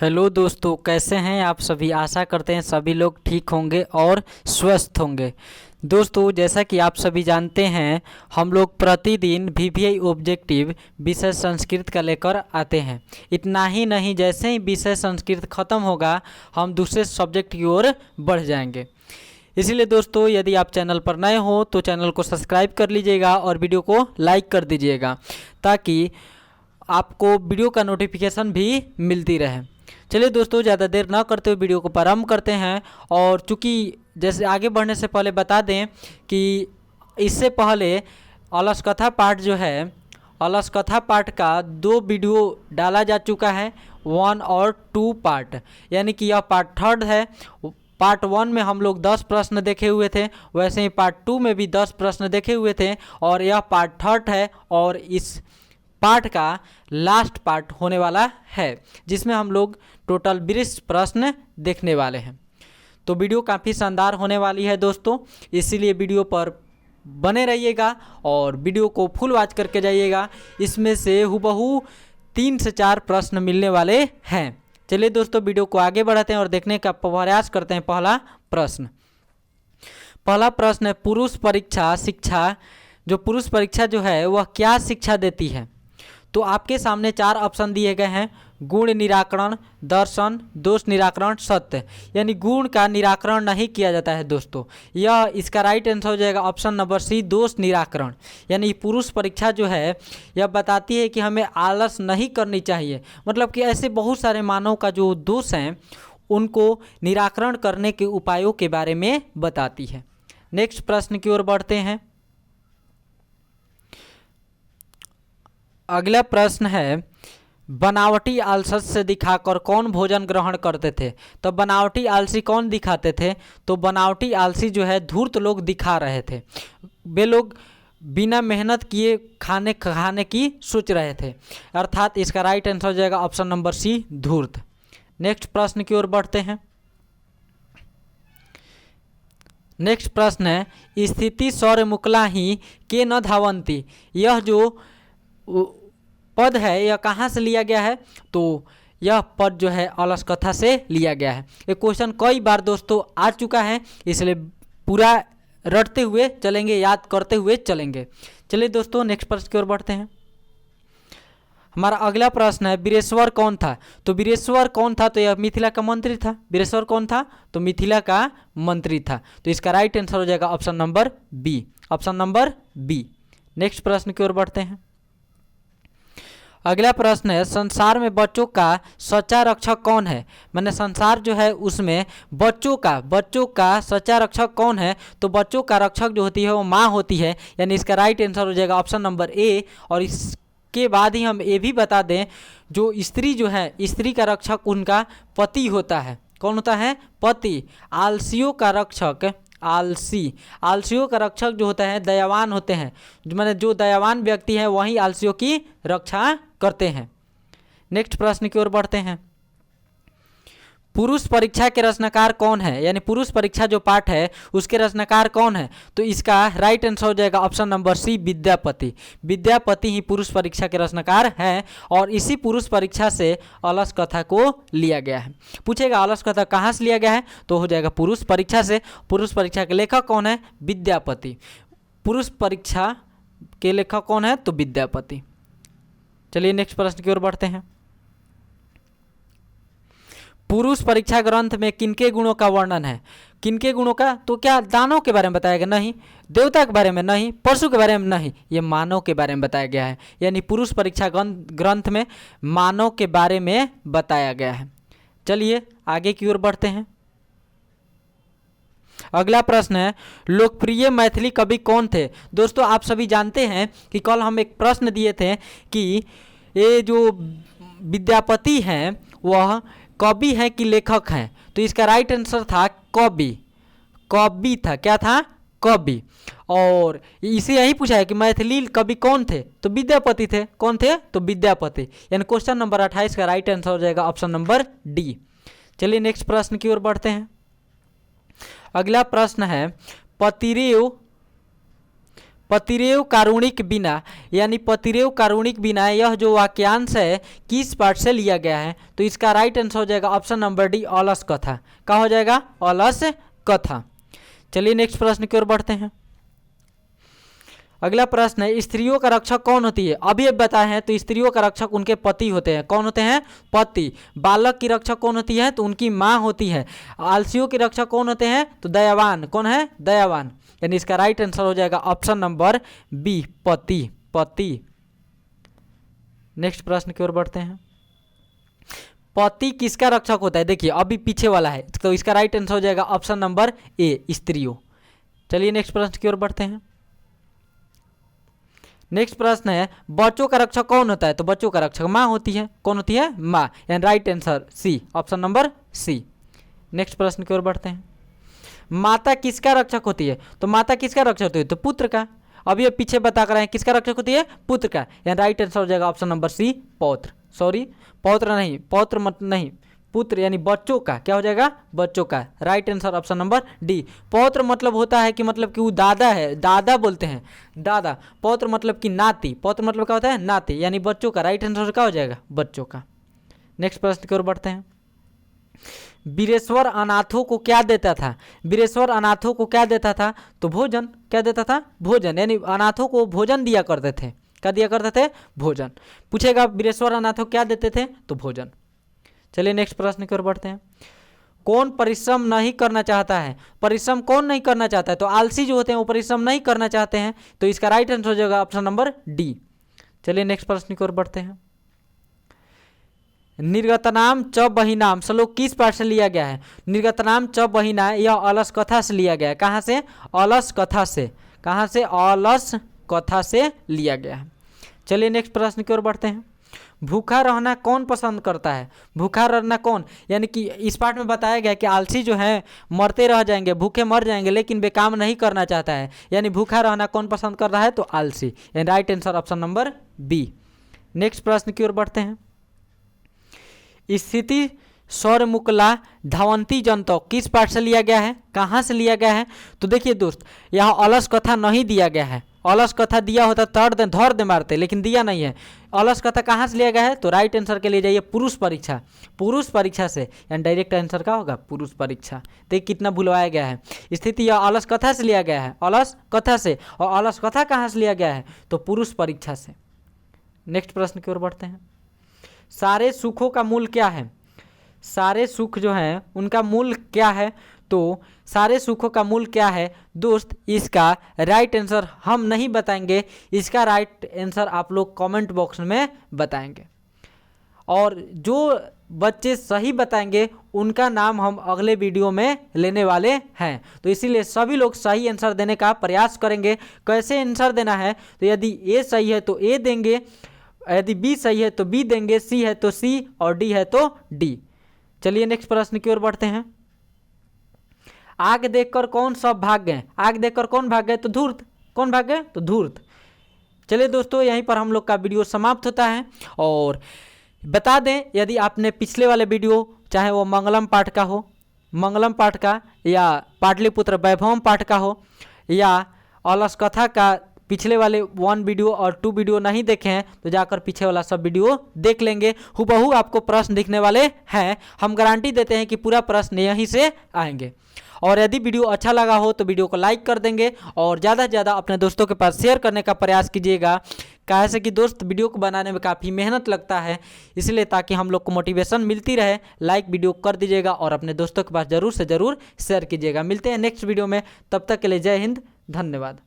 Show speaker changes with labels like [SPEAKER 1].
[SPEAKER 1] Hello दोस्तों, कैसे हैं आप सभी। आशा करते हैं सभी लोग ठीक होंगे और स्वस्थ होंगे। दोस्तों, जैसा कि आप सभी जानते हैं, हम लोग प्रतिदिन वीवीआई ऑब्जेक्टिव विषय संस्कृत का लेकर आते हैं। इतना ही नहीं, जैसे ही विषय संस्कृत खत्म होगा हम दूसरे सब्जेक्ट की ओर बढ़ जाएंगे। इसीलिए दोस्तों, यदि आप चैनल पर नए हो तो चैनल को सब्सक्राइब कर लीजिएगा और वीडियो को लाइक कर दीजिएगा, ताकि आपको वीडियो का नोटिफिकेशन भी मिलती रहे। चलिए दोस्तों, ज़्यादा देर ना करते हुए वीडियो को प्रारंभ करते हैं। और चूँकि जैसे आगे बढ़ने से पहले बता दें कि इससे पहले अलस कथा पाठ जो है, अलस कथा पाठ का 2 वीडियो डाला जा चुका है, 1 और 2 पार्ट, यानी कि यह पार्ट 3 है। पार्ट 1 में हम लोग 10 प्रश्न देखे हुए थे, वैसे ही पार्ट 2 में भी 10 प्रश्न देखे हुए थे, और यह पार्ट 3 है और इस पार्ट का लास्ट पार्ट होने वाला है, जिसमें हम लोग टोटल 20 प्रश्न देखने वाले हैं। तो वीडियो काफ़ी शानदार होने वाली है दोस्तों, इसीलिए वीडियो पर बने रहिएगा और वीडियो को फुल वॉच करके जाइएगा। इसमें से हूबहू 3 से 4 प्रश्न मिलने वाले हैं। चलिए दोस्तों, वीडियो को आगे बढ़ाते हैं और देखने का प्रयास करते हैं। पहला प्रश्न है पुरुष परीक्षा शिक्षा। जो पुरुष परीक्षा जो है वह क्या शिक्षा देती है? तो आपके सामने 4 ऑप्शन दिए गए हैं: गुण निराकरण, दर्शन, दोष निराकरण, सत्य। यानी गुण का निराकरण नहीं किया जाता है दोस्तों। यह इसका राइट आंसर हो जाएगा ऑप्शन नंबर सी, दोष निराकरण। यानी पुरुष परीक्षा जो है यह बताती है कि हमें आलस नहीं करनी चाहिए, मतलब कि ऐसे बहुत सारे मानव का जो दोष हैं उनको निराकरण करने के उपायों के बारे में बताती है। नेक्स्ट प्रश्न की ओर बढ़ते हैं। अगला प्रश्न है बनावटी आलस से दिखाकर कौन भोजन ग्रहण करते थे? तो बनावटी आलसी कौन दिखाते थे? तो बनावटी आलसी जो है धूर्त लोग दिखा रहे थे। वे लोग बिना मेहनत किए खाने की सोच रहे थे, अर्थात इसका राइट आंसर हो जाएगा ऑप्शन नंबर सी, धूर्त। नेक्स्ट प्रश्न की ओर बढ़ते हैं। नेक्स्ट प्रश्न है स्थिति सौर्य मुकला ही के न धावंती। यह जो पद है यह कहाँ से लिया गया है? तो यह पद जो है अलस कथा से लिया गया है। ये क्वेश्चन कई बार दोस्तों आ चुका है, इसलिए पूरा रटते हुए चलेंगे, याद करते हुए चलेंगे। चलिए दोस्तों, नेक्स्ट प्रश्न की ओर बढ़ते हैं। हमारा अगला प्रश्न है वीरेश्वर कौन था? तो वीरेश्वर कौन था? तो यह मिथिला का मंत्री था। वीरेश्वर कौन था? तो मिथिला का मंत्री था। तो इसका राइट आंसर हो जाएगा option number B, option number B. Next प्रश्न की ओर बढ़ते हैं। अगला प्रश्न है संसार में बच्चों का सच्चा रक्षक कौन है? मैंने संसार जो है उसमें बच्चों का सच्चा रक्षक कौन है? तो बच्चों का रक्षक जो होती है वो माँ होती है, यानी इसका राइट आंसर हो जाएगा ऑप्शन नंबर ए। और इसके बाद ही हम ये भी बता दें, जो स्त्री जो है, स्त्री का रक्षक उनका पति होता है। कौन होता है? पति। आलसियों का रक्षक, आलसियों का रक्षक जो होता है दयावान होते हैं। जो दयावान व्यक्ति है वही आलसियों की रक्षा करते हैं। नेक्स्ट प्रश्न की ओर बढ़ते हैं। पुरुष परीक्षा के रचनाकार कौन है? यानी पुरुष परीक्षा जो पाठ है उसके रचनाकार कौन है? तो इसका राइट आंसर हो जाएगा option number C, Vidyapati. Vidyapati ही पुरुष परीक्षा के रचनाकार हैं, और इसी पुरुष परीक्षा से अलस कथा को लिया गया है। पूछेगा अलस कथा कहाँ से लिया गया है? तो हो जाएगा पुरुष परीक्षा से। पुरुष परीक्षा के लेखक कौन है? विद्यापति। पुरुष परीक्षा के लेखक कौन है? तो विद्यापति। चलिए नेक्स्ट प्रश्न की ओर बढ़ते हैं। पुरुष परीक्षा ग्रंथ में किनके गुणों का वर्णन है? किनके गुणों का? तो क्या दानव के बारे में बताया गया? नहीं। देवता के बारे में? नहीं। परशु के बारे में? नहीं। ये मानव के बारे में बताया गया है, यानी पुरुष परीक्षा ग्रंथ में मानव के बारे में बताया गया है। चलिए आगे की ओर बढ़ते हैं। अगला प्रश्न है लोकप्रिय मैथिली कवि कौन थे? दोस्तों, आप सभी जानते हैं कि कल हम एक प्रश्न दिए थे कि ये जो विद्यापति हैं वह कवि हैं कि लेखक हैं? तो इसका राइट आंसर था कवि था। क्या था? कवि। और इसे यही पूछा है कि मैथिली कवि कौन थे? तो विद्यापति थे। कौन थे? तो विद्यापति। यानी क्वेश्चन नंबर 28 का राइट आंसर हो जाएगा ऑप्शन नंबर डी। चलिए नेक्स्ट प्रश्न की ओर बढ़ते हैं। अगला प्रश्न है पतिरेव कारुणिक बिना, यानी पतिरेव कारुणिक बिना, यह जो वाक्यांश है किस पाठ से लिया गया है? तो इसका राइट आंसर हो जाएगा ऑप्शन नंबर डी, अलस कथा। क्या हो जाएगा? अलस कथा। चलिए नेक्स्ट प्रश्न की ओर बढ़ते हैं। अगला प्रश्न है, स्त्रियों का रक्षक कौन होती है? अभी अब बताए हैं तो स्त्रियों का रक्षक उनके पति होते हैं। कौन होते हैं? पति। बालक की रक्षक कौन होती है? तो उनकी माँ होती है। आलसियों की रक्षक कौन होते हैं? तो दयावान। कौन है? दयावान। यानी इसका राइट आंसर हो जाएगा ऑप्शन नंबर बी, पति। पति। नेक्स्ट प्रश्न की ओर बढ़ते हैं। पति किसका रक्षक होता है? देखिए अभी पीछे वाला है, तो इसका राइट आंसर हो जाएगा ऑप्शन नंबर ए, स्त्रियों। चलिए नेक्स्ट प्रश्न की ओर बढ़ते हैं। नेक्स्ट प्रश्न है, बच्चों का रक्षक कौन होता है? तो बच्चों का रक्षक माँ होती है। कौन होती है? माँ। यानी right answer C, option number C. Next प्रश्न की ओर बढ़ते हैं। माता किसका रक्षक होती है? तो माता किसका रक्षक होती है? तो पुत्र का। अभी ये पीछे बता कर रहे हैं किसका रक्षक होती है? पुत्र का। यानी राइट आंसर हो जाएगा ऑप्शन नंबर सी, पौत्र। सॉरी, पौत्र नहीं, पौत्र मत नहीं, पुत्र यानी बच्चों का। क्या हो जाएगा? बच्चों का। Right answer option number D. पौत्र मतलब होता है कि मतलब कि वो दादा है, दादा बोलते हैं, दादा। पौत्र मतलब कि नाती। पौत्र मतलब क्या होता है? नाती, यानी बच्चों का। राइट आंसर क्या हो जाएगा? बच्चों का। नेक्स्ट प्रश्न की ओर बढ़ते हैं। वीरेश्वर अनाथों को क्या देता था? वीरेश्वर अनाथों को क्या देता था? तो भोजन। क्या देता था? भोजन। यानी अनाथों को भोजन दिया करते थे। क्या दिया करते थे? भोजन। पूछेगा वीरेश्वर अनाथों क्या देते थे? तो भोजन। चलिए नेक्स्ट प्रश्न की ओर बढ़ते हैं। कौन परिश्रम नहीं करना चाहता है? परिश्रम कौन नहीं करना चाहता है? तो आलसी जो होते हैं वो परिश्रम नहीं करना चाहते हैं। तो इसका राइट आंसर हो जाएगा ऑप्शन नंबर डी। चलिए नेक्स्ट प्रश्न की ओर बढ़ते हैं। निर्गतनाम च बहिनाम श्लोक किस पाठ से लिया गया है? निर्गतनाम च बहिना, यह अलस कथा से लिया गया है। कहाँ से? अलस कथा से। कहाँ से? अलस कथा से लिया गया है। चलिए नेक्स्ट प्रश्न की ओर बढ़ते हैं। भूखा रहना कौन पसंद करता है? भूखा रहना कौन? यानी कि इस पाठ में बताया गया कि आलसी जो है मरते रह जाएंगे, भूखे मर जाएंगे, लेकिन वे काम नहीं करना चाहता है। यानी भूखा रहना कौन पसंद कर रहा है? तो आलसी। यानी right answer option number B. Next प्रश्न की ओर बढ़ते हैं। स्थिति सौर मुकला धावंती जनता किस पाठ से लिया गया है? कहाँ से लिया गया है? तो देखिए दोस्त, यहाँ अलस कथा नहीं दिया गया है। अलस कथा दिया होता धर दे मारते, लेकिन दिया नहीं है। अलस कथा कहाँ से लिया गया है? तो राइट आंसर के लिए जाइए पुरुष परीक्षा। पुरुष परीक्षा से, यानी डायरेक्ट आंसर क्या होगा? पुरुष परीक्षा। देखिए कितना भुलवाया गया है। स्थिति यह अलस कथा से लिया गया है, अलस कथा से। और अलस कथा कहाँ से लिया गया है? तो पुरुष परीक्षा से। नेक्स्ट प्रश्न की ओर बढ़ते हैं। सारे सुखों का मूल क्या है? सारे सुख जो हैं उनका मूल क्या है? तो सारे सुखों का मूल क्या है दोस्त? इसका राइट आंसर हम नहीं बताएंगे, इसका राइट आंसर आप लोग कमेंट बॉक्स में बताएंगे। और जो बच्चे सही बताएंगे उनका नाम हम अगले वीडियो में लेने वाले हैं। तो इसीलिए सभी लोग सही आंसर देने का प्रयास करेंगे। कैसे आंसर देना है? तो यदि ए सही है तो ए देंगे, यदि बी सही है तो बी देंगे, सी है तो सी और डी है तो डी। चलिए नेक्स्ट प्रश्न की ओर बढ़ते हैं। आग देखकर कौन सब भाग गए? आग देखकर कौन भाग गए? तो धूर्त। कौन भाग गए? तो धूर्त। चलिए दोस्तों, यहीं पर हम लोग का वीडियो समाप्त होता है। और बता दें, यदि आपने पिछले वाले वीडियो, चाहे वो मंगलम पाठ का हो, मंगलम पाठ का, या पाटलिपुत्र वैभवम पाठ का हो, या अलस कथा का पिछले वाले 1 वीडियो और 2 वीडियो नहीं देखे हैं तो जाकर पीछे वाला सब वीडियो देख लेंगे। हुबहू आपको प्रश्न दिखने वाले हैं। हम गारंटी देते हैं कि पूरा प्रश्न यहीं से आएंगे। और यदि वीडियो अच्छा लगा हो तो वीडियो को लाइक कर देंगे और ज़्यादा से ज़्यादा अपने दोस्तों के पास शेयर करने का प्रयास कीजिएगा। कैसे कि दोस्त, वीडियो को बनाने में काफ़ी मेहनत लगता है, इसलिए ताकि हम लोग को मोटिवेशन मिलती रहे, लाइक वीडियो कर दीजिएगा और अपने दोस्तों के पास ज़रूर से ज़रूर शेयर कीजिएगा। मिलते हैं नेक्स्ट वीडियो में, तब तक के लिए जय हिंद, धन्यवाद।